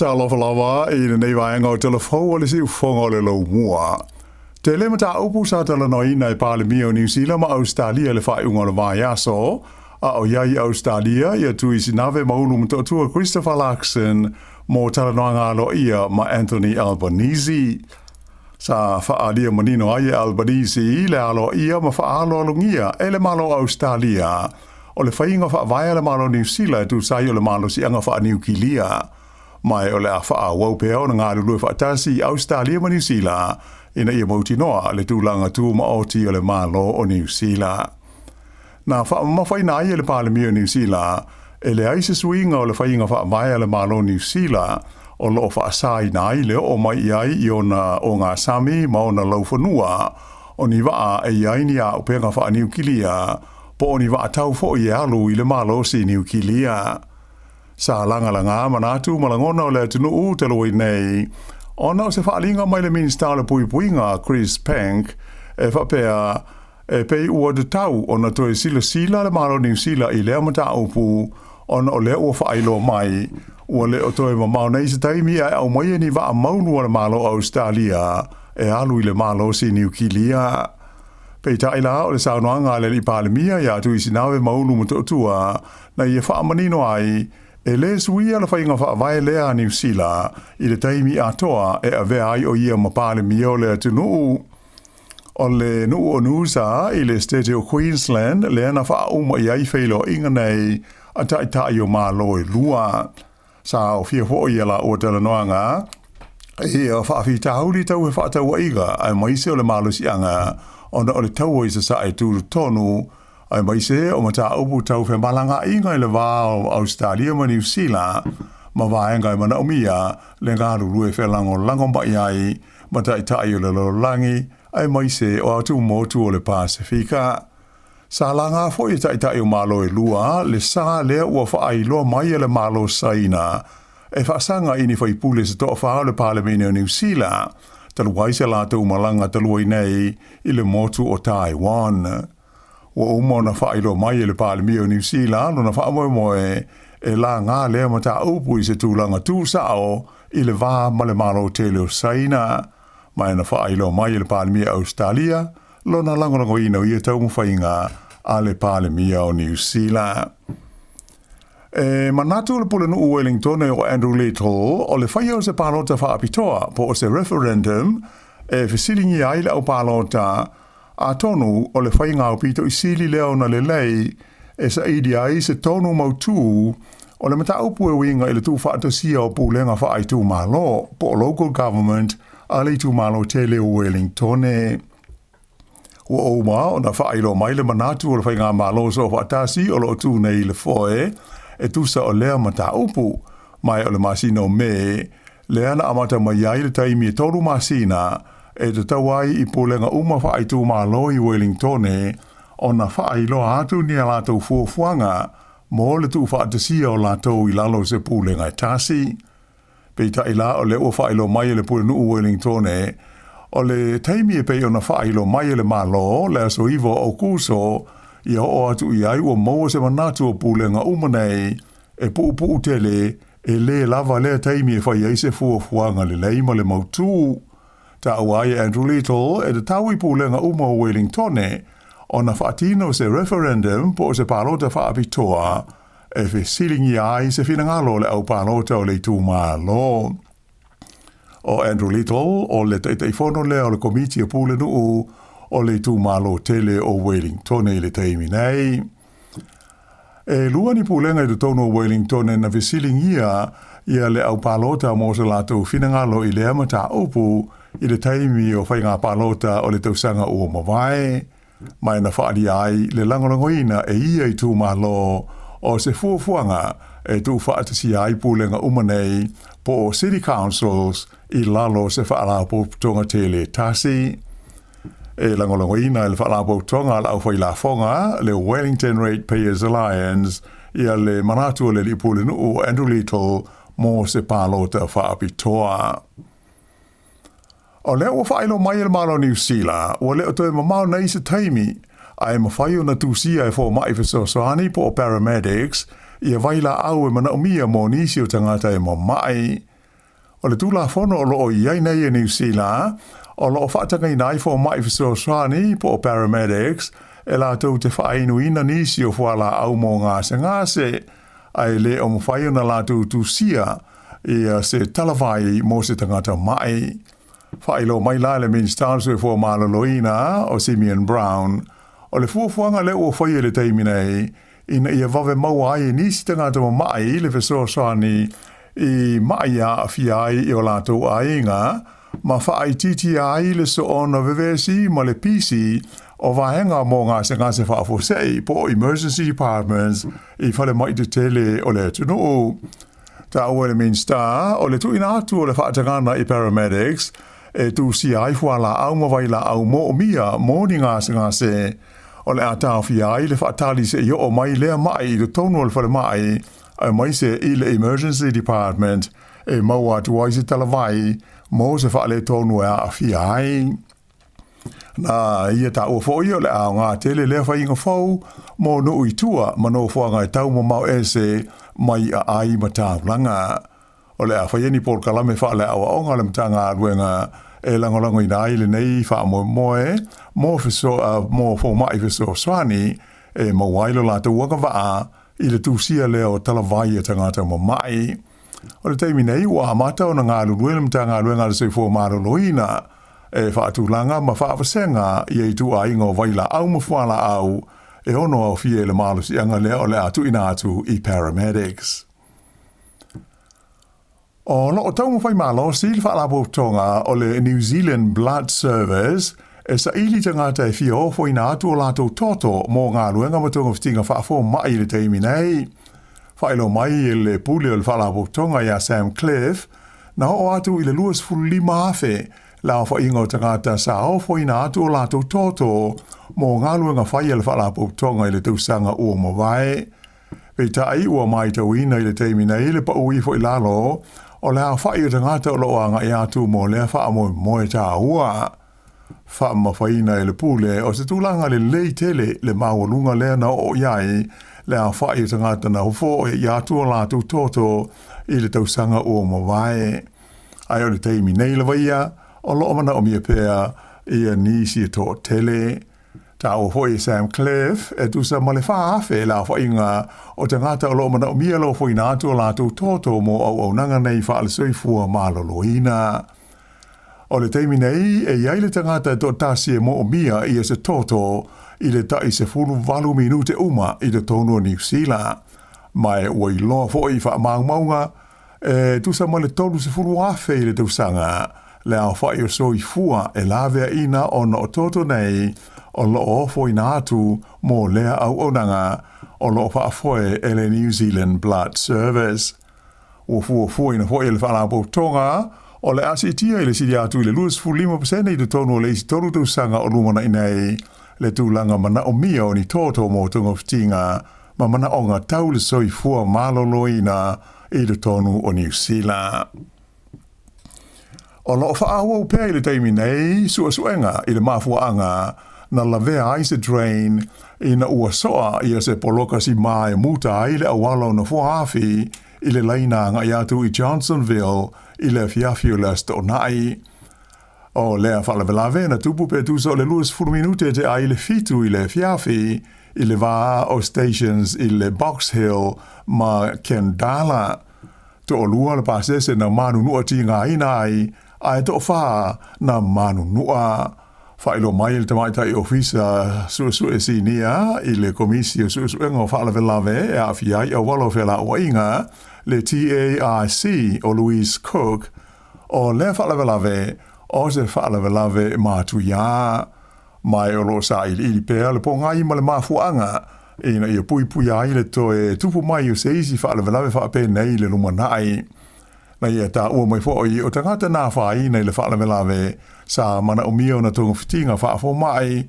Lava i nei vaenga o telefon o le si ufonga o le lo mua. Te le mata upu sa tala noi nei Palemia o New Zealand ma Australia le whai unga le vai aso, a o iai Australia ia tui sinave maulu mto tua Christopher Luxon mo tala noa ngalo ia ma Anthony Albanese. Sa whaalia manino ai Albanese le alo ia ma whaalo alungia e le malo Australia. O le whainga whaavaya le malo New Zealand tu sai o le malo si anga wha New Kilia. Mai o le a wha wau pēo na ngā lulue whaatasi Australia ma New Zealand ina ia mauti noa le tūlanga tū ma oti o le malo o New Zealand. Nā wha mawhai nā ia le Palemia o New Zealand e le aise suinga o le whainga whaavaya le malo New Zealand o lo whaasai nā i leo o mai iai i o ngā Sami ma o na lauwhanua o ni waa e iai ni a upenga wha New Kilia po o ni waa tau fo i alu i le malo si New Kilia. Sa langa manatu malangona o le tunu te loi nei. Ona o se whaalinga mai le minista le puipuinga Chris Pank e whapea e pei ua de tau ona toi sila le malo New Zealand i lea mata upu ona o le ua whaailo mai ua le o toi mamau nei se taimi ai au mai ni waa maunu le malo Australia e alu i le malo si New Kilia. Pei taila o le saunoanga le li Palemia ia tui sinawe maunu matotua na ia whaamanino ai e le suia la whainga whaavai lea New Zealand i le taimi atoa e avea ai o ia ma Palemia o le atunuu. O le nuu o nusa i le state o Queensland le ana whauma i ai whailo inga nei a taitai o malo e lua. Sa o fia fo i ala o tala noanga e o whaafi tahuli tau e whaatau aiga ai maise o le malo si anga ona o le tau i sa sa e tūru tonu ai mai se o mata upu tau fe malanga inga le va o Australia ma New Zealand ma vaenga mana umia le ngaru lue fe lango mai ai mata itai le langi ai mai se o atu motu o le Pasifika sa langa fo itai o malo e lua le sa le o fa ai lo mai le malo saina e fa sanga ini foi pule se to fa le Palemia o New Zealand talu waise la tu malanga talu nei i le motu o Taiwan. O umona whailo mai le Palemia o New Zealand na whaamoe e la ngā lea mata upu i se tūlanga tūsao i le wā ma le malo tele o Saina. Mai na whailo mai le Palemia Australia lona langolango ina i e tau mwhainga a le Palemia o New Zealand. Manatu le pulenu u Wellington o Andrew Little o le whaia o se palota whaapitoa po o se referendum e whisiringi ai le au palota a tonu o le whainga o pito i sili leo na le lei e sa idi ai se tonu mautū o le mata upu e winga i le tū whaatasia o pūlenga whaai tū malo po local government a le tū malo tele o Wellington e. Ua ouma o na whailo mai le manatu o le whainga malo so whaatasi o lo tū nei le foe e tūsa o lea mata upu mai o le masino me le ana amata mai ai le taimi e toru masina e te tawai i pōlenga uma whaai tū malo i Wellington o na whaai loa atu ni a lātou fuafuanga mō le tū whaatasia o lātou i lalo se pōlenga e tasi. Pei tai la o le o whaai lo mai le pōlenu u Wellington o le taimi e pei o na whaai lo mai le malo le aso iwo o kūso i o atu i ai o maua se manatu o pōlenga uma nei e pū tele e le lava le taimi e whai eise fuafuanga le leima le mautū. Ta awai Andrew Little e te taui pūlenga uma o Wellington o na whaatino se referendum po se palota whaapitoa e silingi ai se whinangalo le au palota o le tūmalo. O Andrew Little o le teiteifono le o le komiti o pūlenu o le tūmalo tele o Wellington le teimi nei. E luani pūlenga i te tono o Wellington na visilingia ia le au palota mo se lato whinangalo i le amata upu i le taimi o whainga palota o le tausanga o mawai. Mai na whaari ai le langolangoina e ia i tū malo o se fuafuanga e tū whaatasi ai pūlenga umanei po city councils i lalo se whaalapo tonga tele tasi. E langolangoina le whaalapo tonga la au whaila fonga le Wellington Ratepayers Alliance ia le manatu o le li pūlenu o Andrew Little mo se palota whaapitoa. O leo o whaelo mai le malo New Zealand, o leo toi mamau nei se taimi, ai mawhaio na tūsia e fō mai whasosoani po o paramedics, ia vaila au e mana umia mo nisi o tangata e mo mai. O le tūla whono o loo iai nei e New Zealand, o loo whaatanga i nai fo mai fiso swani po paramedics, e la tau te whainu ina nisi o whala au mō ngase, ai le o mwhai o na la tu sia, i se talavai mō se tangata mai. Whailo mai la le minister fo maloloina o Simeon Brown, o le fuafuanga le o whai le teimi nei, ina ia vave maua ai nisi tangata mai le fiso swani, I mai a fiai I o lato ainga, ma whaai titi ai le so ona vevesi ma le pisi o vahenga mō ngase whaafosei po emergency departments I whale mai te tele o le tunu. Ta ua le minister o le tuina atu o le whaatangana I paramedics e tu si ai whala au mawaila au mo mia mō ni ngase o le atau fiai le whaatali se I o mai lea mai le tonu o le whale mai ai mai se I le emergency department e maua atu ai se talavai mo se whaale tonu a fiai. Na ia ta ua fo o le au ngā tele lea whainga fau mo no uitua mano whaanga e tau mo mau e se mai a ai mataulanga. O le a whaieni por kalame whaale awa onga le matanga aluenga e langolango I nai le nei wha moe mo fiso mo fo mai fiso swani e mawailo la te waka waa I le tūsia leo talavai e tangata mo mai. O le teimi nei, ua amata o na ngā lulue le mta ngā lue ngā le seifua maroloina, e whaatulanga ma whaawasenga I e tu a ingo waila au mawhala au, e ono au fie le malusi anga leo le atu ina atu I paramedics. O lo o tau mawhai malo, si le whaalapo tonga o le New Zealand Blood Service, e sa ili tangata e fia ofo ina atu o lato toto mō ngā luenga matunga whitinga whaafo mai le teimi nei. Whaelo mai e le pule o le whaalapo tonga ia Sam Cliff, na ho atu I le luas fulima afe, la o whainga o tangata sa ofo ina atu o lato toto mō ngā luenga whai e le whaalapo tonga I le tausanga ua mawai. Pei tai ua mai tau ina I le teimi nei le pa ui fo I lalo, o le a whai o tangata o loanga I atu mō lea wha mo moe tā ua. Wha mawhaina e le pule o se tūlanga le lei tele le mawalunga lea na o iai le a whai o tangata na hofo e iatua lātu toto I le tausanga o mawai. Ai o le teimi nei le waia o loo mana o mia pēa I a nisi e tō tele. Ta o hoi Sam Cliff e tu sa male whaafe la whainga o tangata o loo mana o mia lo hoi nātua lātu toto mo au nanga nei wha ale soifua maloloina. O le teimi nei, e iai le tangata e tō tasi e mo o mia I se toto I le tai se fulu valu minute uma I le tonu o New Zealand. Mai ua I loa fo I wha maunga, e tu sa ma le tonu se fulu afe I le tausanga, le au whai o so I fua e lavea ina o no toto nei, o lo ofo I nātu mo lea au onanga, o lo wha afoe e le New Zealand Blood Service. O fua ina fo I le whalabo tonga, o le asitia I le sidi atu I le luas 5% I le tonu o le isi tonu tausanga o lumana inei, le tūlanga mana o mia o ni tōtō mō tunga whitinga, ma mana o ngā tau le soifua maloloina I le tonu o New Zealand. O loo whaawau pēr I le teimi nei, suenga I le mafuaanga, na lavea ai se drain, I na ua soa I se poloka si mai muta I le awalo na fuahafi, I le laina ngā iatu I Johnsonville, I le fiafio le sto nai. O lea whalavelave na tupu pe tuso le luas 4 minute te ai le fitu I le fiafi, I le vaa o stations I le Box Hill ma Kendala. To o lua le pasese na manu nua ti ngā inai, ai to wha na manu nua. Whailo mai le tamaitai ofisa suesu e sinia I le komisi o suesu engo whalavelave e a fiai o walo whela o inga, le TAIC o Louise Cook, o le whalavelave o se whalavelave mātu ia. Mai o lo sa ili pēr le pongai ma le mafuanga, ina ia pui ai le toe tupu mai o se isi whalavelave whape nei le lumanai. Na ia ta ua mai fōi o tangata nā whai nei le whalavelave sa mana o mia o na tonga whitinga whaafo mai,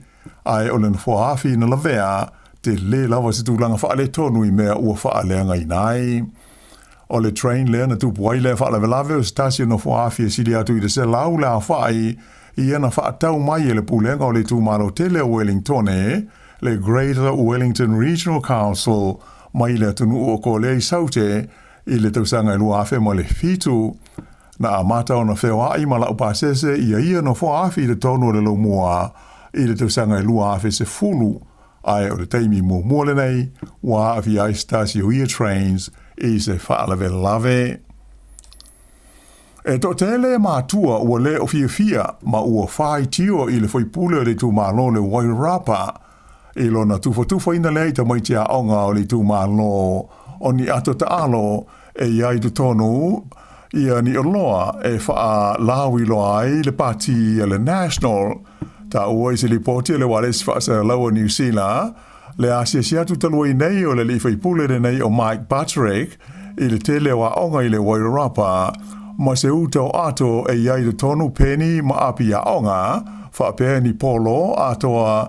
ai o le whaafhi na lavea te le lava se tūlanga whaale tonu I mea ua whaaleanga I nai. O le train lea na tupu ai le whaalavelave o stasio na whaafhi e sidi atu I le se lau la whai I ana whaatau mai e le pulenga o le tūmaro tele o Wellingtone, le Greater Wellington Regional Council, mai le tunu o ko le saute I le tausanga I lua afe mo le fitu. na amata ona whewa ai mala upasese ia no fo afi le tono le lo mua i le tausanga i lua afi se fulu ai o le taimi mua le nei wa afi ai stasi o ia trains i se whaalave lave. E to tele mātua ua le o fia ma ua whai tio i le whaipule le tu malo le Wairarapa i lo na tufa ina le ta mai tia onga o le tu malo o ni ato taalo e iai tu tonu ia ni oloa e wha lawi loa ai le pati le National ta ua i se li poti le wale si wha sa lawa New Zealand le asia tu talua i nei o le li whaipule le nei o Mike Butterick i le tele wa onga i le Wairarapa ma se utau ato e iai tu tonu peni ma api a onga wha peni polo atoa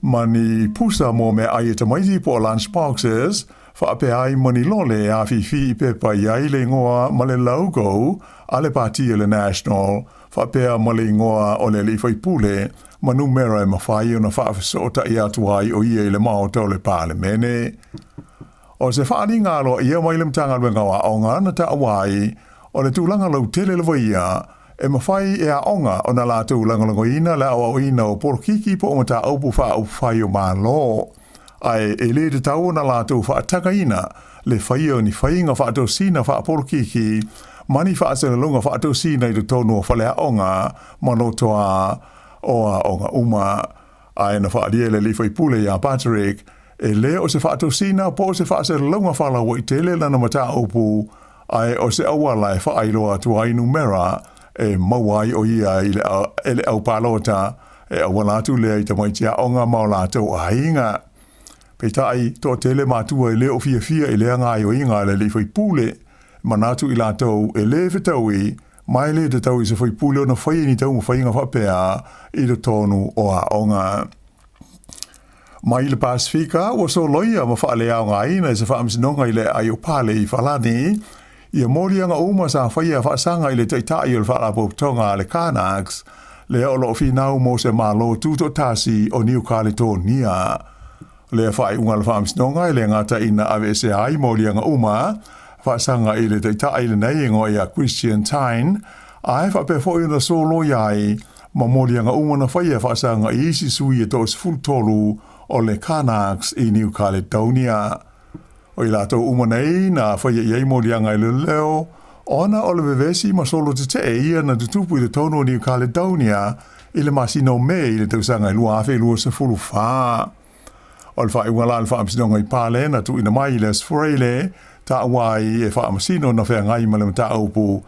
mani pusa mo me ai te maiti po lunch boxes wha pe ai mani lole a fi pe pa iai le ngoa ma le logo a le pati le National wha pe a ma le ngoa o le li whaipule ma numera e mawhai o na wha afisota i atu ai o ia i le mao tau le pāle mene. O se whaani ngalo ia mai le mtanga lue ngawa onga na ta awai o le tūlanga lau tele le waia e mawhai e a onga o na la tūlanga lango ina le awa ina o porokiki po o mata aupu wha au whai o mālo. Ai e le te tau na la tū wha ataka ina le whai o ni whai nga wha atau sina wha porokiki mani wha asana lunga wha atau sina i tu tonu o whale a onga mano toa o a onga uma. Ai na wha adia le li whai pule i a Butterick e le o se wha atau sina po o se wha asana lunga wha la wa i tele lana mata aupu ai o se awala e wha ailoa tu ai numera e mawai o ia i le au palota e awala tu lea i tamaitia onga maola tau a inga. Peita ai to tele matua i le o fia i lea ngai o inga le li whai pule manatu i la tau e le whetaui mai le te tau i se whai pule o na whai ni tau mwhai inga whapea i le tonu o a onga. Mai le Pasifika o so loia ma wha lea o ngai na i se wha amsinonga i le ai o pale i whalani ia morianga uma sa whaia whaasanga i le teitai o le whaapoptonga le Kanaks, le o lo finau mo se malo tuto tasi o New Caledonia. Le whai unga le whaamsinonga i le ngata ina AWSI morianga uma, whaasanga i le teitai le neingo i a Christian Tyne, ai whape fwoi na solo iai, ma morianga uma na whaia whaasanga i isi sui e tos fultolu o le Kanaks i New Caledonia. O i lato umanei na whaia iei morianga i leo, ona o le vevesi ma solo te ia na tutupu i le tono o New Caledonia i le masino me i le tausanga i lua awhi lua se fulu wha. O le wha iunga la le wha amsinonga i pāle na tu ina mai i le sfreile ta awai e wha amasino na whea ngai ma le mata aupu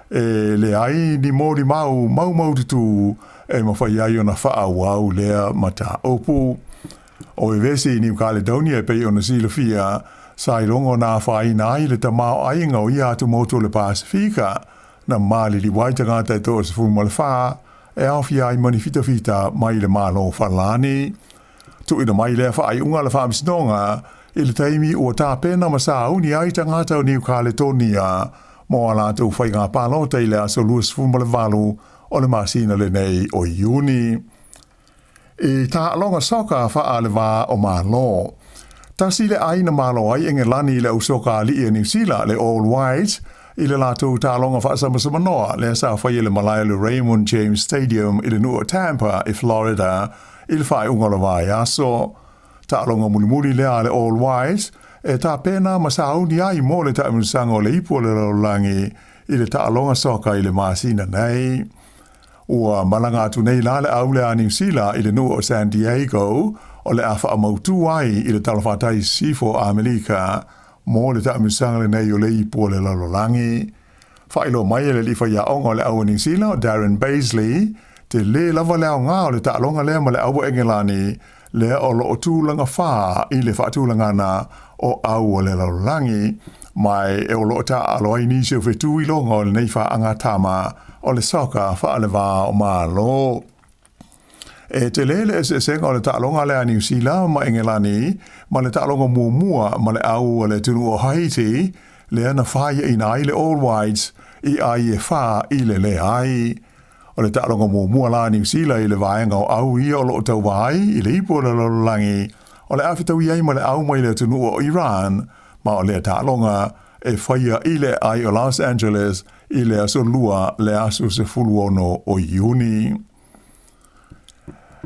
e le ai ni mori mau tutu e ma whai ai o na wha awau lea mata aupu. O e vesi i New Caledonia e pei o na silofia sai rongo na whai nai le ta mao ainga o ia atu moto le Pasifika na mali li waitanga tai to se fumu le wha e awhi ai mani fita mai le malo whalani. Tu ina mai le whai unga le whaamsinonga i le taimi o tā pena ma sa uni ai tangata o New Caledonia mo ala tu whai ngā pālota i le aso luas fumu le walu o le masina le nei o Iuni. E tā alonga soka wha le wā o malo. Tasi le aina malo ai engelani le usoka li e New Zealand le All Whites i le lato tālonga whaasamasa manoa le sa whai le malaya le Raymond James Stadium i le nua Tampa i Florida i le whai unga le vai aso. Tālonga mulimuli lea le All Whites e tā pena masauni ai mo le taimusanga o le ipo le laulangi i le tālonga soka i le masina nei. Ua malanga atu nei la le aule a New Zealand i le nua o San Diego o le awha amautu ai i le talawhatai sifo a Amerika mo le taimusanga le nei o le ipo le laulangi. Whailo mai le li whaia onga o le au New Zealand o Darren Baisley te le lava leo ngā o le tālonga lea ma le au engelani le o lo tūlanga wha i le whaatūlanga na o au o le laulangi mai e o lo ta aloai nisi o whetu i longa o le nei wha angatama o le soka wha ale wā o malo. E te lele e senga o le tālonga lea New Zealand ma engelani ma le tālonga mua ma le au o le tunu o Haiti le ana whaia ina ai le All Whites i ai e wha i le ai. O le tālonga mua la New Zealand i le vaenga o au ia o lo tau vai i le ipo le lololangi o le awhitau iai ma le au mai le tunu o Iran ma o le tālonga e whaia i le ai o Los Angeles I le aso lua le aso se fuluono o Iuni.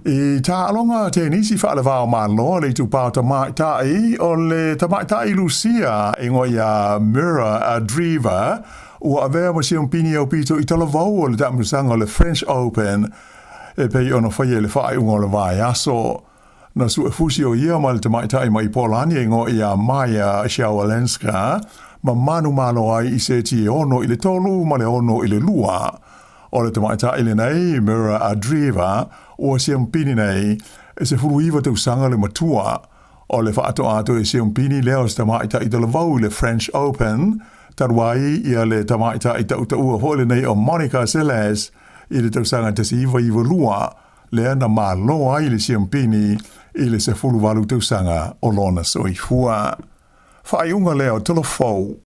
I ta alonga te nisi whaalewao māloa le tu pāo tamaitai o le tamaitai Lucia ingoia Mira Adriva ua avea ma siompini au pito I talavau o le tamusanga le French Open e pei ono whaie le whae ungo le vai aso. Na su e fusi o ia ma le tamaitai mai Polani ingoia Maja Szawalenska ma manu malo ai I se ti ono I le tolu ma le ono I le lua. O le tamaitai le nei Mira Adriva o siompini nei e se furu iwa tau sanga le matua o le whaato ato e siompini leo se tamaitai talavau le French Open tarwai ia le tamaitai tau hole nei o Monica Seles I le tau sanga te si iwa lua le ana māloa I le siompini I le se furu walu tau sanga o lona soifua. Whaiunga leo telefou